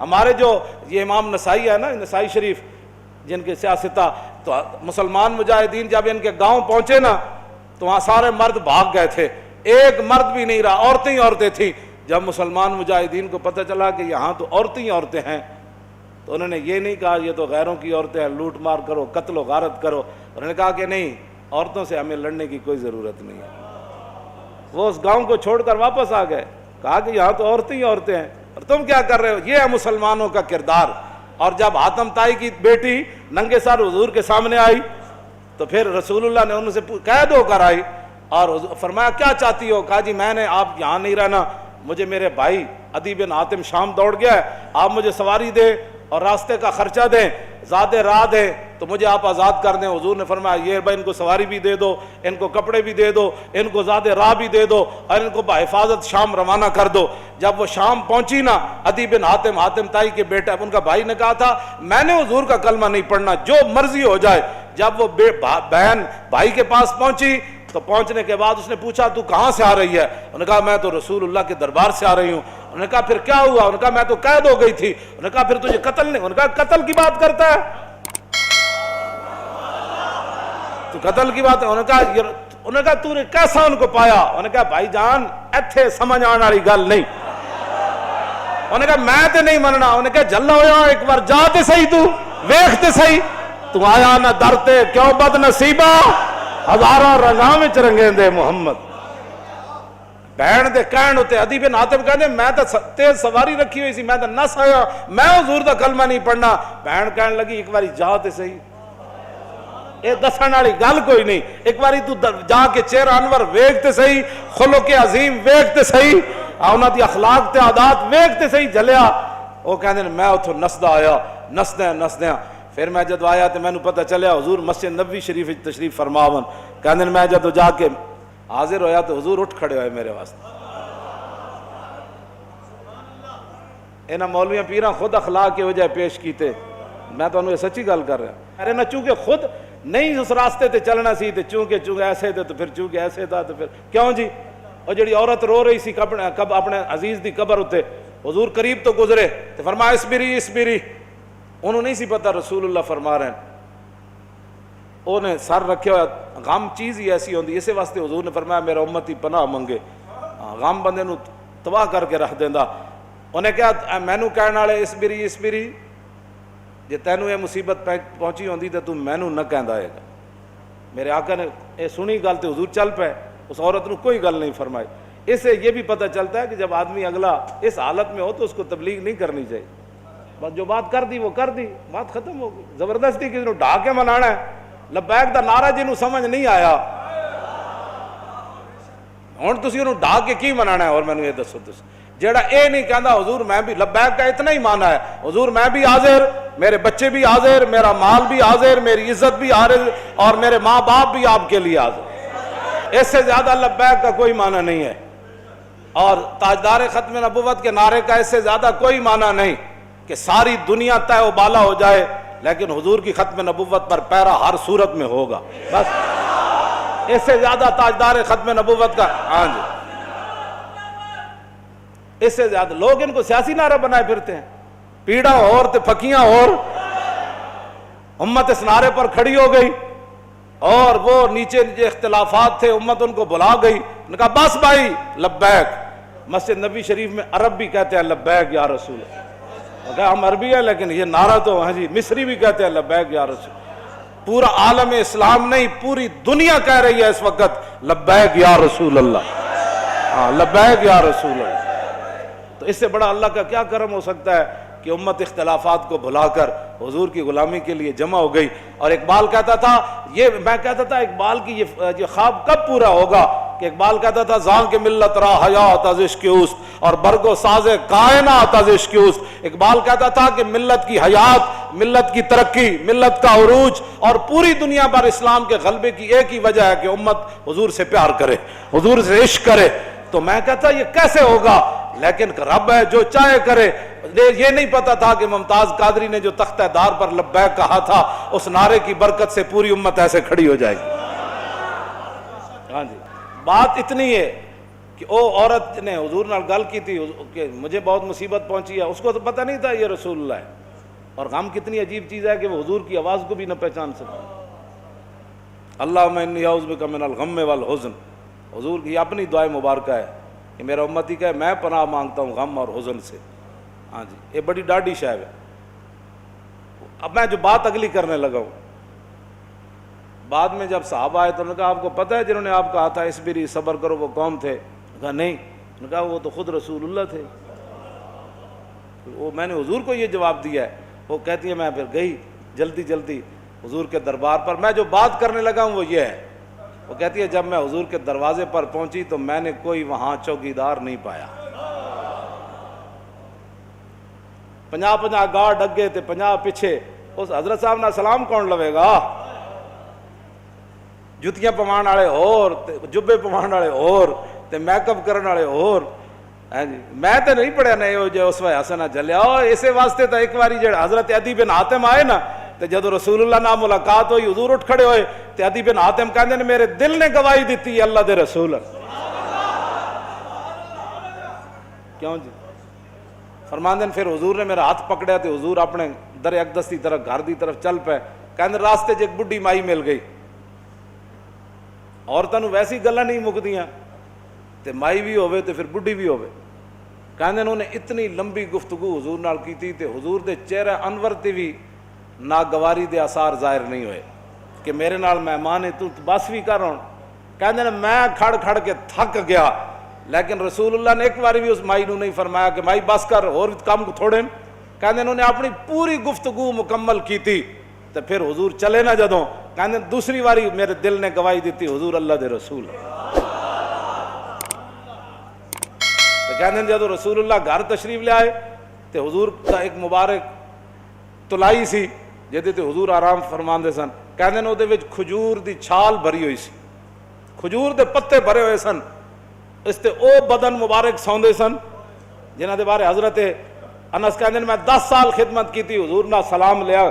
ہمارے جو یہ امام نسائی ہے نا، نسائی شریف جن کے سیاستہ، تو مسلمان مجاہدین جب ان کے گاؤں پہنچے نا تو وہاں سارے مرد بھاگ گئے تھے، ایک مرد بھی نہیں رہا، عورتیں ہی عورتیں تھیں۔ جب مسلمان مجاہدین کو پتہ چلا کہ یہاں تو عورتیں ہی عورتیں ہیں تو انہوں نے یہ نہیں کہا یہ تو غیروں کی عورتیں ہیں، لوٹ مار کرو، قتل و غارت کرو۔ انہوں نے کہا کہ نہیں، عورتوں سے ہمیں لڑنے کی کوئی ضرورت نہیں ہے۔ وہ اس گاؤں کو چھوڑ کر واپس آ گئے، کہا کہ یہاں تو عورتیں ہی عورتیں ہیں اور تم کیا کر رہے ہو؟ یہ ہے مسلمانوں کا کردار۔ اور جب حاتم طائی کی بیٹی ننگے سر حضور کے سامنے آئی تو پھر رسول اللہ نے ان سے قید ہو کر آئی اور فرمایا کیا چاہتی ہو؟ کہا جی میں نے آپ یہاں نہیں رہنا، مجھے میرے بھائی عدی بن حاتم شام دوڑ گیا ہے، آپ مجھے سواری دیں اور راستے کا خرچہ دیں، زیادہ راہ دیں تو مجھے آپ آزاد کر دیں۔ حضور نے فرمایا یہ بھائی ان کو سواری بھی دے دو، ان کو کپڑے بھی دے دو، ان کو زیادہ راہ بھی دے دو اور ان کو بحفاظت شام روانہ کر دو۔ جب وہ شام پہنچی نا، عدی بن حاتم، حاتم طائی کے بیٹا، ان کا بھائی نے کہا تھا میں نے حضور کا کلمہ نہیں پڑھنا، جو مرضی ہو جائے۔ جب وہ بہن بھائی کے پاس پہنچی تو پہنچنے کے بعد اس نے پوچھا تو کہاں سے آ رہی ہے؟ انہوں نے کہا میں تو رسول اللہ کے دربار سے آ رہی ہوں۔ انہوں نے کہا پھر کیا ہوا؟ انہوں نے کہا میں تو قید ہو گئی تھی۔ انہوں نے کہا پھر تجھے قتل نہیں؟ انہوں نے کہا قتل کی بات کرتا ہے تو قتل کی بات ہے؟ انہوں نے کہا تو نے کیسا ان کو پایا؟ انہوں نے کہا بھائی جان ایتھے سمجھ آنے والی گل نہیں۔ انہوں نے کہا میں تے نہیں مننا۔ انہوں نے کہا جلا ہویا ایک بار جا تے صحیح، تو ویکھ تے صحیح، تو آیا نہ درتے کیوں بد نصیبہ ہزاراں رنگاں وچ رنگیں دے محمد۔ بہن دے کہن ہوتے عدی بن حاتم کہندے میں تو تیز سواری رکھی ہوئی سی، میں تو نس آیا، میں حضور دا کلمہ نہیں پڑھنا۔ بہن کہن لگی ایک باری جا تے صحیح، اے دسن والی گل کوئی نہیں، ایک باری تو جا کے چہرہ انور ویکھ تے صحیح، خلق عظیم ویکھ تے صحیح، انہاں دی اخلاق تے عادات ویکھ تے صحیح۔ جلیا وہ کہندے میں اتھوں نسدا آیا، نسدیاں پھر میں جدو آیا تو مینوں پتہ چلیا حضور مسجد نبوی شریف تشریف فرماون۔ کہندے میں جدو جا کے حاضر ہویا تو حضور اٹھ کھڑے ہوئے میرے واسطے۔ انہاں مولویاں پیراں خود اخلاق کی وجہ پیش کیتے، میں تو انہوں یہ سچی گل کر رہا ہوں۔ ارے نہ چونکہ خود نہیں اس راستے تے چلنا سی تے چونکہ ایسے تھے تو پھر چونکہ ایسے تھا تو پھر کیوں جی؟ اور جڑی عورت رو رہی سی کب اپنے عزیز دی قبر ہوتے، حضور قریب تو گزرے تو فرمایا اسبری، انہوں نہیں سی پتہ رسول اللہ فرما رہے ہیں، انہیں سر رکھے ہوا۔ غم چیز ہی ایسی ہوندی، اسے واسطے حضور نے فرمایا میرا امتی پناہ منگے، غم بندے نو تباہ کر کے رکھ دیندا۔ انہیں کہا مینوں کہنے والے اسبری، جے تینوں یہ مصیبت پہنچی ہوندی تو تم مینوں نہ کہندا ہے گا۔ میرے آقا نے یہ سنی گل تو حضور چل پے، اس عورت نے کوئی گل نہیں فرمائی۔ اس سے یہ بھی پتہ چلتا ہے کہ جب آدمی اگلا اس حالت میں ہو تو اس کو تبلیغ نہیں کرنی چاہیے، بس جو بات کر دی وہ کر دی، بات ختم ہو گئی۔ زبردستی کسی نے ڈھا کے منانا ہے، لبیک دا نعرہ جنوں سمجھ نہیں آیا ہن تسی انہوں ڈھا کے کی منانا ہے؟ اور میں نے یہ دسو جیڑا اے نہیں کہندا حضور میں بھی لبیک کا اتنا ہی مانا ہے، حضور میں بھی حاضر، میرے بچے بھی حاضر، میرا مال بھی حاضر، میری عزت بھی حاضر اور میرے ماں باپ بھی آپ کے لیے حاضر۔ اس سے زیادہ لبیک کا کوئی معنی نہیں ہے، اور تاجدار ختم نبوت کے نعرے کا اس سے زیادہ کوئی معنی نہیں کہ ساری دنیا تہ و بالا ہو جائے لیکن حضور کی ختم نبوت پر پیرا ہر صورت میں ہوگا۔ بس اس سے زیادہ تاجدار ختم نبوت کا، ہاں جی، اس سے زیادہ لوگ ان کو سیاسی نعرہ بنائے پھرتے ہیں، پیڑا اور تے پھکیاں اور، امت اس نعرے پر کھڑی ہو گئی اور وہ نیچے اختلافات تھے، امت ان کو بلا گئی، انہوں نے کہا بس بھائی لبیک۔ مسجد نبی شریف میں عرب بھی کہتے ہیں لبیک یا رسول اللہ، ہم عربی ہیں لیکن یہ نعرہ تو ہاں جی مصری بھی کہتے ہیں لبیک یا رسول۔ پورا عالم اسلام نہیں پوری دنیا کہہ رہی ہے اس وقت لبیک یا رسول اللہ، ہاں لبیک یا رسول اللہ۔ تو اس سے بڑا اللہ کا کیا کرم ہو سکتا ہے کہ امت اختلافات کو بھلا کر حضور کی غلامی کے لیے جمع ہو گئی۔ اور اقبال کہتا تھا، میں کہتا تھا اقبال کی یہ خواب کب پورا ہوگا کہ اقبال کہتا تھا زاں کے ملت را حیات از عشق اوست اور برگ و ساز کائنات از عشق اوست۔ اقبال کہتا تھا کہ ملت کی حیات، ملت کی ترقی، ملت کا عروج اور پوری دنیا پر اسلام کے غلبے کی ایک ہی وجہ ہے کہ امت حضور سے پیار کرے، حضور سے عشق کرے۔ تو میں کہتا یہ کیسے ہوگا؟ لیکن رب ہے جو چاہے کرے۔ یہ نہیں پتا تھا کہ ممتاز قادری نے جو تختہ دار پر لبیک کہا تھا اس نعرے کی برکت سے پوری امت ایسے کھڑی ہو جائے گی۔ ہاں جی، بات اتنی ہے کہ او عورت نے حضور نال گل کی تھی کہ مجھے بہت مصیبت پہنچی ہے، اس کو تو پتہ نہیں تھا یہ رسول اللہ ہے. اور غم کتنی عجیب چیز ہے کہ وہ حضور کی آواز کو بھی نہ پہچان سکا. اللہم انی اعوذ بک من الغم والحزن. حضور کی اپنی دعائیں مبارکہ ہے کہ میرا امتی کہے میں پناہ مانگتا ہوں غم اور حزن سے. ہاں جی، یہ بڑی ڈاڈی شاید ہے. اب میں جو بات اگلی کرنے لگا ہوں، بعد میں جب صحابہ آئے تو انہوں نے کہا آپ کو پتہ ہے جنہوں نے آپ کہا تھا اسبری صبر کرو وہ کون تھے؟ کہا نہیں. انہوں نے کہا وہ تو خود رسول اللہ تھے. وہ میں نے حضور کو یہ جواب دیا ہے. وہ کہتی ہے میں پھر گئی جلدی جلدی حضور کے دربار پر. میں جو بات کرنے لگا ہوں وہ یہ ہے. وہ کہتی ہے جب میں حضور کے دروازے پر پہنچی تو میں نے کوئی وہاں چوکیدار نہیں پایا. 50 گارڈ اگے تے 50 پیچھے. اس حضرت صاحب نے سلام کون لوے گا؟ جتیاں پوان والے اور جبے پوان والے اور تے میک اپ کرنے والے اور. میں تو نہیں پڑھیا نہیں جو اس وقت حسنا چلیا. اسے واسطے تو ایک باری جڑا حضرت عدی بن حاتم آئے نا تو جدو رسول اللہ نال ملاقات ہوئی حضور اٹھ کھڑے ہوئے تو عدی بن حاتم کہندے نے میرے دل نے گواہی دیتی اللہ دے رسول. کیوں جی؟ فرماندے نے پھر حضور نے میرا ہاتھ پکڑیا تو حضور اپنے در اقدس کی طرف گھر دی طرف چل پے. کہندے راستے چ ایک بڈھی مائی مل گئی. عورتوں نوں ویسی گلاں نہیں مکدیاں تے مائی بھی ہوے تے پھر بڈھی بھی ہوے. کہندے انہوں نے اتنی لمبی گفتگو حضور نال کیتی تے حضور دے چہرے انور تے بھی ناگواری دے آثار ظاہر نہیں ہوئے کہ میرے نال مہمان ہے تو بس بھی کر. کہندے نے میں کھڑ کھڑ کے تھک گیا. لیکن رسول اللہ نے ایک باری بھی اس مائی نو نہیں فرمایا کہ مائی بس کر اور کام کو تھوڑے. کہندے انہوں نے اپنی پوری گفتگو مکمل کی تھی تو پھر حضور چلے نہ جدوں. کہندے دوسری باری میرے دل نے گواہی دیتی حضور اللہ دے رسول. کہندے جدو رسول اللہ گھر تشریف لے آئے تو حضور کا ایک مبارک تلائی سی جہدے تے حضور آرام فرماندے سن. کہندے نے اودے وچ کھجور دی چھال بھری ہوئی سی، کھجور دے پتے بھرے ہوئے سن. اس تے او بدن مبارک سوندے سن جنہاں دے بارے حضرت انس کہندے نے میں 10 سال خدمت کی تھی. حضور نہ سلام لیا،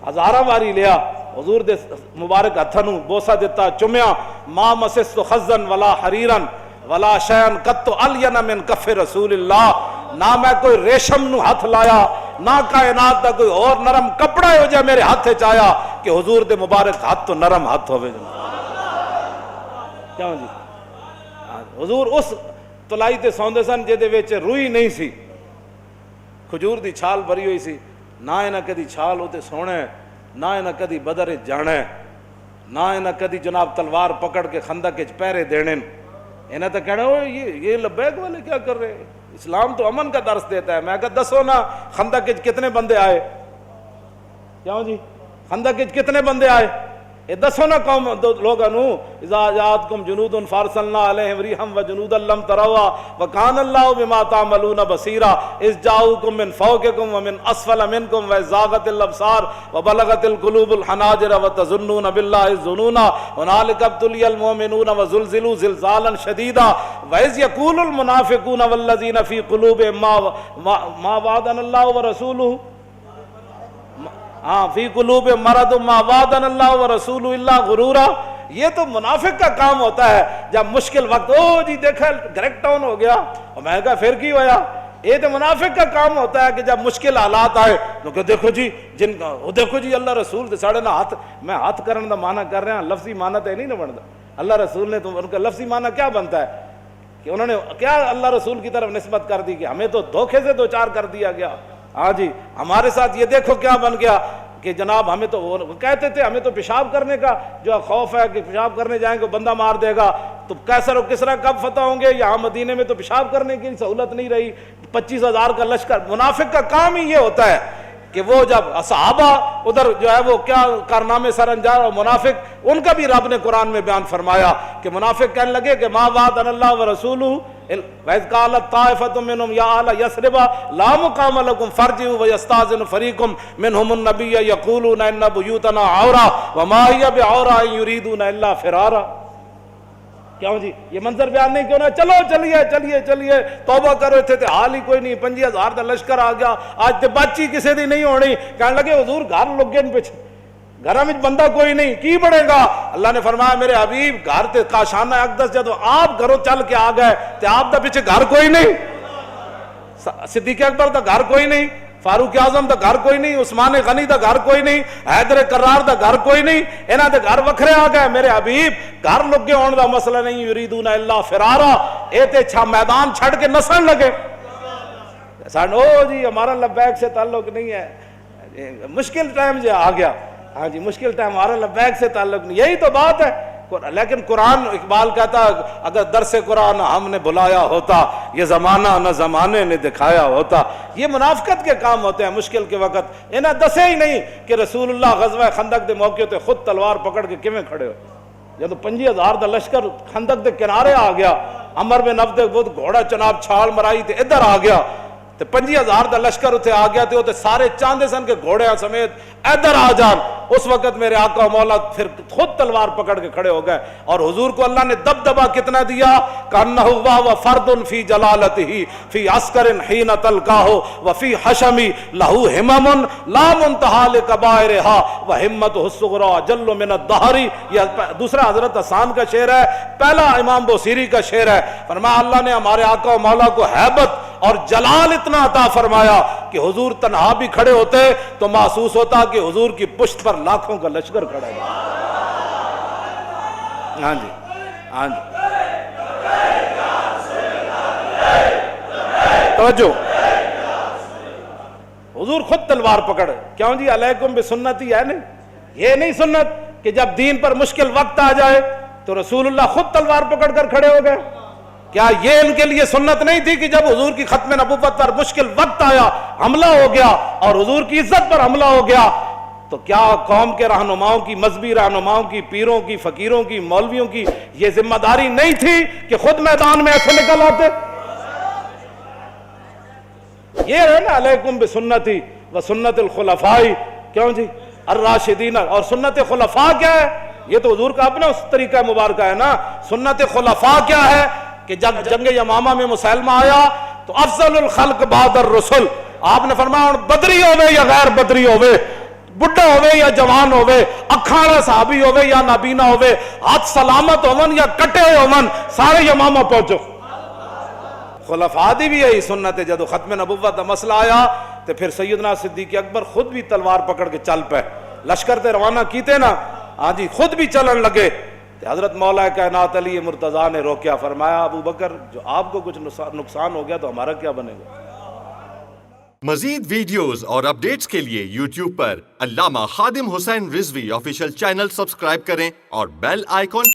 ہزاراں واری لیا. حضور دے مبارک ہتھاں نوں بوسا دیتا، چومیا. ما مسست خزن ولا حریرن ولا شیئن قط الین من کف رسول اللہ. نہ میں کوئی ریشم نو ہاتھ لایا نہ کائنات دا کوئی اور نرم کپڑا ہو جائے میرے ہاتھ چ آیا کہ حضور دے مبارک ہاتھ تو نرم ہاتھ ہوے. کیوں جی؟ حضور اس تلائی تے سوندے سن جے دے وچ روئی نہیں سی، کھجور دی چھال بھری ہوئی سی. نہ انہاں کدی چھال ہوتے سونے، نہ انہاں کدی بدر جانا، نہ انہاں کدی جناب تلوار پکڑ کے خندق وچ پہرے دینے. انہیں تو کہنا ہو یہ لبیک والے کیا کر رہے ہیں؟ اسلام تو امن کا درس دیتا ہے. میں کہا دسو نا خندق وچ کتنے بندے آئے؟ کیوں جی؟ خندق وچ کتنے بندے آئے؟ یہ دسو نا قوم لوگوں نو اذا جاءتکم جنود فارسلنا علیہم ریحا وجنودا لم تروا وکان اللہ بما تعملون بصیرا اذ جاءوکم من فوقکم ومن اسفل منکم وزاغت الابصار وبلغت القلوب الحناجر وتظنون باللہ الظنون هنالک ابتلی المؤمنون وزلزلوا زلزالا شدیدا واذ یقول المنافقون والذین فی قلوبہم ما وعدنا اللہ ورسولہ فی قلوب مرض ما وعدنا اللہ ورسولہ الا غرورا. یہ تو منافق کا کام ہوتا ہے جب مشکل وقت او جی دیکھا گریک ٹاؤن ہو گیا اور میں کہا پھر کی ہویا. یہ تو منافق کا کام ہوتا ہے کہ جب مشکل حالات آئے تو کہ دیکھو جی جن کا دیکھو جی اللہ رسول دے ساڑے نہ ہاتھ میں ہاتھ کرنے دا معنی کر رہے ہیں، لفظی معنی تو نہیں نہ بنتا. اللہ رسول نے تو ان کا لفظی معنی کیا بنتا ہے کہ انہوں نے کیا اللہ رسول کی طرف نسبت کر دی کہ ہمیں تو دھوکے سے دو چار کر دیا گیا. ہاں جی ہمارے ساتھ یہ دیکھو کیا بن گیا کہ جناب ہمیں تو وہ کہتے تھے ہمیں تو پیشاب کرنے کا جو خوف ہے کہ پیشاب کرنے جائیں گے بندہ مار دے گا. تو کیسر و کسرا کب فتح ہوں گے؟ یہاں مدینے میں تو پیشاب کرنے کی سہولت نہیں رہی. 25,000 کا لشکر. منافق کا کام ہی یہ ہوتا ہے کہ وہ جب صحابہ ادھر جو ہے وہ کیا کارنامے سر انجام، اور منافق ان کا بھی رب نے قرآن میں بیان فرمایا کہ منافق کہنے لگے کہ ما وعدنا اللہ ورسولہ وَإِذْ قَالَتْ طَائِفَةٌ مِّنْهُمْ يَا أَهْلَ يَثْرِبَ لَا مُقَامَ لَكُمْ فَارْجِعُوا وَيَسْتَأْذِنُ فَرِيقٌ مِّنْهُمُ النَّبِيَّ يَقُولُونَ إِنَّ بُيُوتَنَا عَوْرَةٌ وَمَا هِيَ بِعَوْرَةٍ إِن يُرِيدُونَ إِلَّا فِرَارًا. کیوں جی یہ منظر بیان نہیں کیوں نہ چلو چلیے توبہ کرو. اتنے تو حال ہی کوئی نہیں، 25,000 کا لشکر آ گیا، آج تو بچی کسی دی نہیں ہونی. کہنے لگے حضور گھر لگے پیچھے گھر میں بندہ کوئی نہیں کی بڑھے گا. اللہ نے فرمایا میرے حبیب گھر تے کاشانہ اقدس جدو آپ گھروں چل کے آ گئے تے آپ دا پیچھے گھر کوئی نہیں. صدیق اکبر دا گھر کوئی نہیں, فاروق اعظم دا گھر کوئی نہیں, عثمان غنی دا گھر کوئی نہیں, حیدر کرار دا گھر کوئی نہیں, انہاں دے گھر وکھرے آ گئے. میرے حبیب گھر لگے ہون دا مسئلہ نہیں, یریدون الا فرارا, اے تے چھا میدان چھڑ کے نسن لگے. سان او جی ہمارا لبیک سے تعلق نہیں ہے, مشکل ٹائم جو آ گیا, ہاں جی مشکل ٹائم, ہمارا لبیک سے تعلق نہیں, یہی تو بات ہے. لیکن قرآن, اقبال کہتا اگر درس قرآن ہم نے بلایا ہوتا, یہ زمانہ نہ زمانے نے دکھایا ہوتا. یہ منافقت کے کام ہوتے ہیں مشکل کے وقت. انہیں دسے ہی نہیں کہ رسول اللہ غزوہ خندق دے موقع تے خود تلوار پکڑ کے کیویں کھڑے ہو. جب 50,000 دا لشکر خندق دے کنارے آ گیا, عمر بن عبد بود گھوڑا چناب چھال مرائی تے ادھر آ گیا, تے 50,000 دا لشکر اتنے آ گیا تے سارے چاندے سن کے گھوڑے سمیت ادھر آ جان. اس وقت میرے آقا و مولا پھر خود تلوار پکڑ کے کھڑے ہو گئے, اور حضور کو اللہ نے دبدبا کتنا دیا, کانہ و فرد فی جلالتہ فی عسکر حین تلقاہ وفی حشمی لہو ہمم لا منتہا لکبائرہا وہمتہ الصغری جل من الدہر. یہ دوسرا حضرت حسان کا شعر ہے, پہلا امام بوصیری کا شعر ہے. فرمایا اللہ نے ہمارے آقا و مولا کو ہیبت اور جلال اتنا عطا فرمایا کہ حضور تنہا بھی کھڑے ہوتے تو محسوس ہوتا کہ حضور کی پشت پر لاکھوں کا لشکر کھڑا ہے. ہاں جی ہاں جی توجہ, حضور خود تلوار پکڑ. کیوں جی علیکم بسنتی ہے نہیں, یہ نہیں سنت کہ جب دین پر مشکل وقت آ جائے تو رسول اللہ خود تلوار پکڑ کر کھڑے ہو گئے. کیا یہ ان کے لیے سنت نہیں تھی کہ جب حضور کی ختم نبوت پر مشکل وقت آیا, حملہ ہو گیا اور حضور کی عزت پر حملہ ہو گیا, تو کیا قوم کے رہنماؤں کی, مذہبی رہنماؤں کی, پیروں کی, فقیروں کی, مولویوں کی یہ ذمہ داری نہیں تھی کہ خود میدان میں ایسے نکل آتے؟ یہ ہے نا علیکم بسنتی و سنت الخلفاء, کیوں جی الراشدین. اور سنت خلفاء کیا ہے؟ یہ تو حضور کا اپنا اس طریقہ مبارکہ ہے نا. سنت خلفاء کیا ہے کہ جب جنگ یمامہ میں مسلمہ آیا تو افضل الخلق بعد الرسل, آپ نے فرمایا بدری ہوئے یا غیر بدری ہوئے, بڑھا ہوئے یا جوان ہوئے, اکھاڑا صحابی ہوئے یا نابینا ہوئے, ہاتھ سلامت ہومن یا کٹے ہومن, سارے یمامہ پہنچو. خلفاء دی بھی یہی سنت ہے. جدو ختم نبوت کا مسئلہ آیا تو پھر سیدنا صدیق اکبر خود بھی تلوار پکڑ کے چل پے, لشکر تے روانہ کیتے نا, ہاں جی خود بھی چلن لگے. حضرت مولا کائنات علی مرتضیٰ نے روکیا, فرمایا ابو بکر جو آپ کو کچھ نقصان ہو گیا تو ہمارا کیا بنے گا. مزید ویڈیوز اور اپڈیٹس کے لیے یوٹیوب پر علامہ Khadim Hussain Rizvi official channel subscribe کریں اور بیل آئیکن